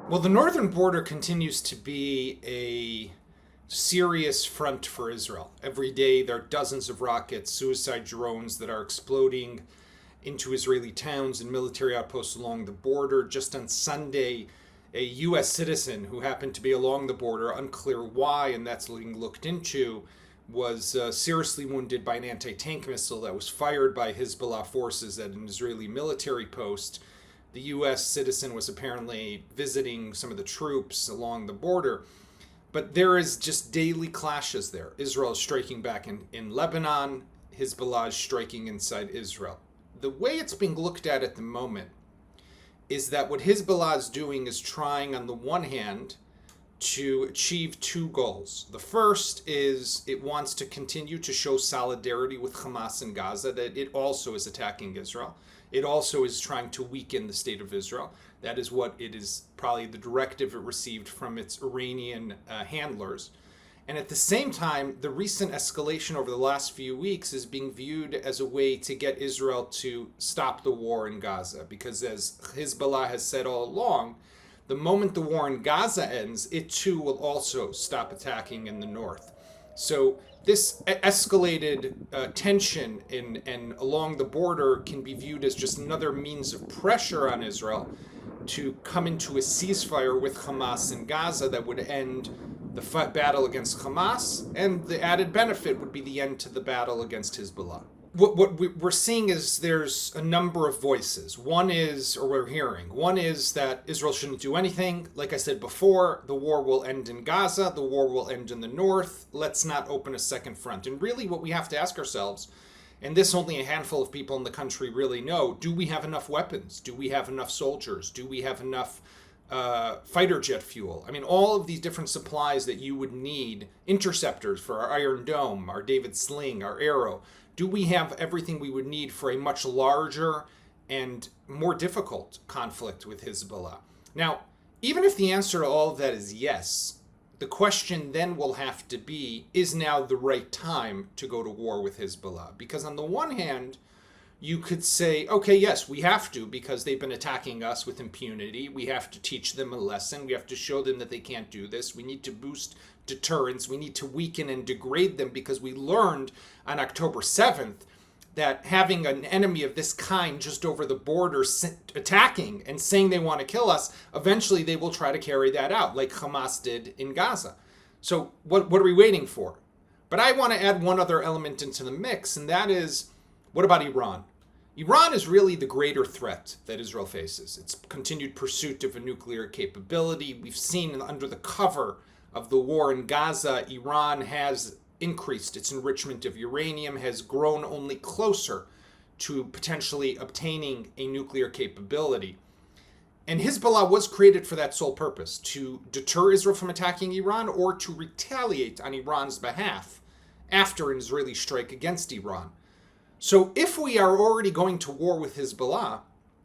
Well, the northern border continues to be a serious front for Israel. Every day there are dozens of rockets, suicide drones that are exploding into Israeli towns and military outposts along the border. Just on Sunday, a U.S. citizen who happened to be along the border, unclear why, and that's being looked into, was seriously wounded by an anti-tank missile that was fired by Hezbollah forces at an Israeli military post. The U.S. citizen was apparently visiting some of the troops along the border. But there is just daily clashes there. Israel is striking back in Lebanon. Hezbollah is striking inside Israel. The way it's being looked at the moment is that what Hezbollah is doing is trying, on the one hand, to achieve two goals. The first is it wants to continue to show solidarity with Hamas in Gaza, that it also is attacking Israel. It also is trying to weaken the state of Israel. That is what it is, probably the directive it received from its Iranian handlers. And at the same time, the recent escalation over the last few weeks is being viewed as a way to get Israel to stop the war in Gaza. Because as Hezbollah has said all along, the moment the war in Gaza ends, it too will also stop attacking in the north. So this escalated tension and along the border can be viewed as just another means of pressure on Israel to come into a ceasefire with Hamas in Gaza that would end the battle against Hamas, and the added benefit would be the end to the battle against Hezbollah. What we're seeing is there's a number of voices. One is that Israel shouldn't do anything. Like I said before, the war will end in Gaza, the war will end in the north. Let's not open a second front. And really what we have to ask ourselves, and this only a handful of people in the country really know, do we have enough weapons? Do we have enough soldiers? Do we have enough fighter jet fuel? I mean, all of these different supplies that you would need, interceptors for our Iron Dome, our David Sling, our Arrow. Do we have everything we would need for a much larger and more difficult conflict with Hezbollah? Now, even if the answer to all of that is yes, the question then will have to be, is now the right time to go to war with Hezbollah? Because on the one hand, you could say, okay, yes, we have to because they've been attacking us with impunity. We have to teach them a lesson. We have to show them that they can't do this. We need to boost deterrence. We need to weaken and degrade them because we learned on October 7th that having an enemy of this kind just over the border attacking and saying they want to kill us, eventually they will try to carry that out like Hamas did in Gaza. So what are we waiting for? But I want to add one other element into the mix, and that is, what about Iran? Iran is really the greater threat that Israel faces. Its continued pursuit of a nuclear capability. We've seen under the cover of the war in Gaza, Iran has increased its enrichment of uranium, has grown only closer to potentially obtaining a nuclear capability. And Hezbollah was created for that sole purpose, to deter Israel from attacking Iran or to retaliate on Iran's behalf after an Israeli strike against Iran. So if we are already going to war with Hezbollah,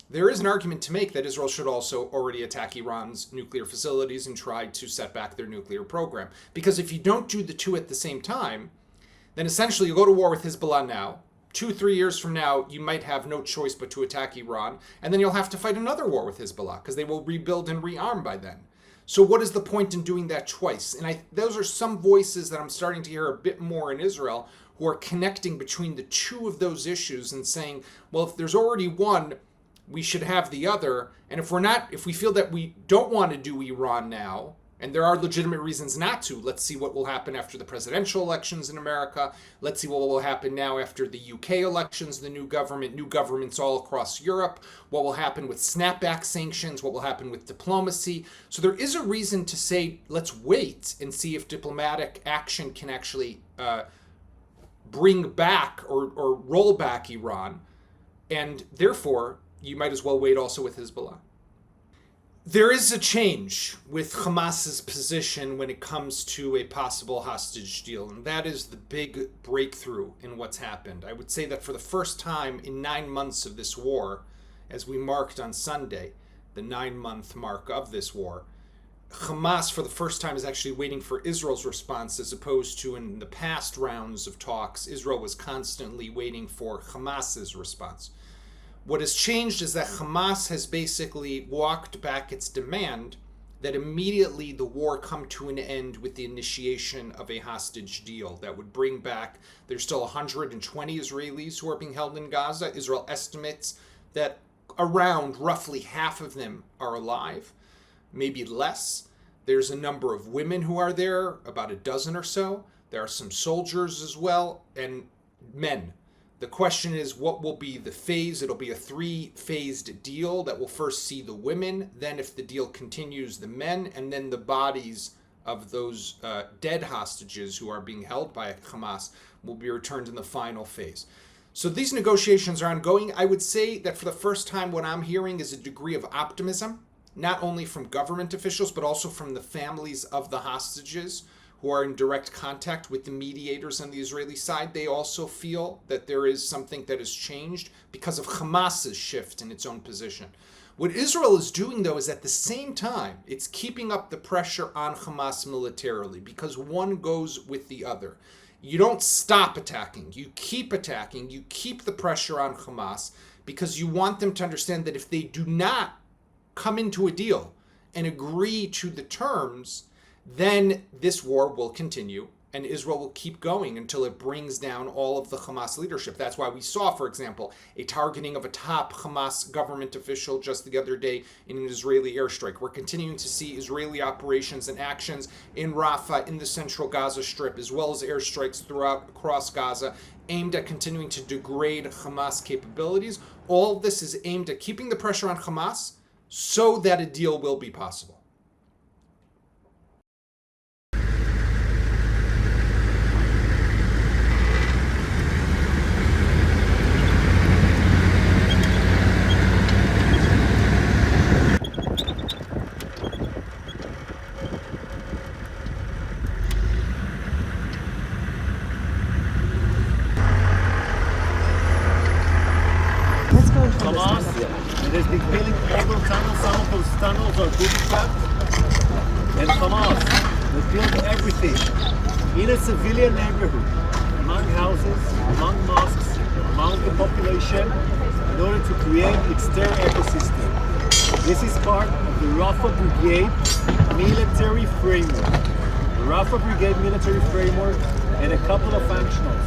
there is an argument to make that Israel should also already attack Iran's nuclear facilities and try to set back their nuclear program. Because if you don't do the two at the same time, then essentially you go to war with Hezbollah now. 2-3 years from now, you might have no choice but to attack Iran, and then you'll have to fight another war with Hezbollah because they will rebuild and rearm by then. So what is the point in doing that twice? And those are some voices that I'm starting to hear a bit more in Israel who are connecting between the two of those issues and saying, well, if there's already one, we should have the other. And if we feel that we don't want to do Iran now, and there are legitimate reasons not to, let's see what will happen after the presidential elections in America. Let's see what will happen now after the UK elections, the new governments all across Europe, what will happen with snapback sanctions, what will happen with diplomacy. So there is a reason to say, let's wait and see if diplomatic action can actually bring back or roll back Iran. And therefore, you might as well wait also with Hezbollah. There is a change with Hamas's position when it comes to a possible hostage deal, and that is the big breakthrough in what's happened. I would say that for the first time in 9 months of this war, as we marked on Sunday, the 9-month mark of this war, Hamas for the first time is actually waiting for Israel's response, as opposed to in the past rounds of talks, Israel was constantly waiting for Hamas's response. What has changed is that Hamas has basically walked back its demand that immediately the war come to an end with the initiation of a hostage deal that would bring back, there's still 120 Israelis who are being held in Gaza. Israel estimates that around roughly half of them are alive, maybe less. There's a number of women who are there, about a dozen or so. There are some soldiers as well, and men. The question is, what will be the phase? It'll be a 3-phased deal that will first see the women, then if the deal continues, the men, and then the bodies of those dead hostages who are being held by Hamas will be returned in the final phase. So these negotiations are ongoing. I would say that for the first time, what I'm hearing is a degree of optimism, not only from government officials, but also from the families of the hostages who are in direct contact with the mediators on the Israeli side. They also feel that there is something that has changed because of Hamas's shift in its own position. What Israel is doing, though, is at the same time, it's keeping up the pressure on Hamas militarily, because one goes with the other. You don't stop attacking. You keep attacking. You keep the pressure on Hamas because you want them to understand that if they do not come into a deal and agree to the terms, then this war will continue and Israel will keep going until it brings down all of the Hamas leadership. That's why we saw, for example, a targeting of a top Hamas government official just the other day in an Israeli airstrike. We're continuing to see Israeli operations and actions in Rafah, in the central Gaza Strip, as well as airstrikes across Gaza, aimed at continuing to degrade Hamas capabilities. All of this is aimed at keeping the pressure on Hamas so that a deal will be possible. Hamas, it has been building over tunnels. Some of those tunnels are booby trapped. And Hamas, they built everything in a civilian neighborhood, among houses, among mosques, among the population, in order to create its terror ecosystem. This is part of the Rafah Brigade military framework. The Rafah Brigade military framework and a couple of functionals.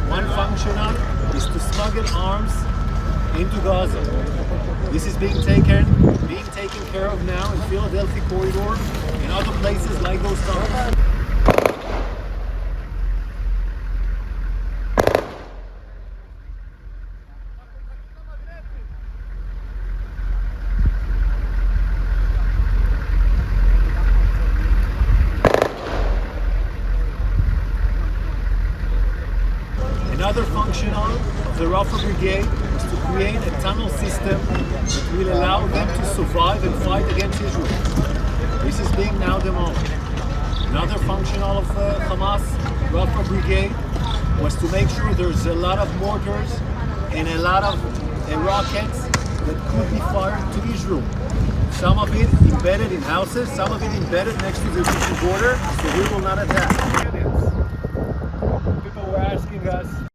One functional is to smuggle arms into Gaza. This is being taken care of now in Philadelphia corridor and other places like those tunnels. Another functional of the Rafah Brigade is to create a tunnel system that will allow them to survive and fight against Israel. This is being now demolished. Another functional of Hamas Rafah Brigade was to make sure there's a lot of mortars and a lot of rockets that could be fired to Israel. Some of it embedded in houses, some of it embedded next to the Egyptian border, so we will not attack. People were asking us